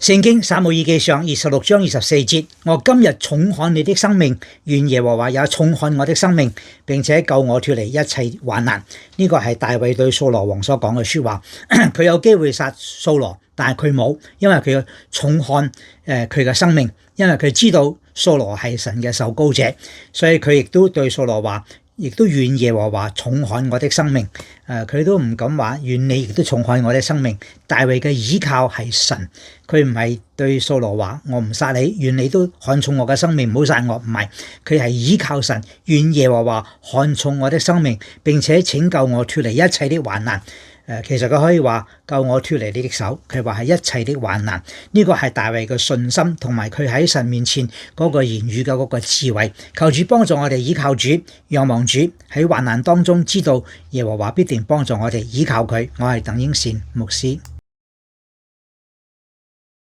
聖經撒母耳記上26章24節，我今日重看你的生命，願耶和華也重看我的生命，並且救我脫離一切患難。呢個係大衛對掃羅王所講嘅說話。佢有機會殺掃羅，但係佢冇，因為佢要重看佢嘅生命，因為佢知道掃羅係神嘅受膏者，所以佢亦都對掃羅話，亦都願耶和華重看我的生命。佢都唔敢話願你亦都重看我的生命。大衛嘅倚靠係神，佢唔係對掃羅話我唔殺你，願你都看重我嘅生命，唔好殺我。唔係，佢係倚靠神，願耶和華看重我的生命，並且拯救我脫離一切的患難。其實佢可以話救我脫離你的手，佢話係一切的患難。呢個係大衛嘅信心，同埋佢喺神面前嗰個言語嘅嗰個智慧。求主幫助我哋倚靠主，仰望主，喺患難當中知道耶和華必定幫助我哋倚靠佢。我係鄧英善牧師。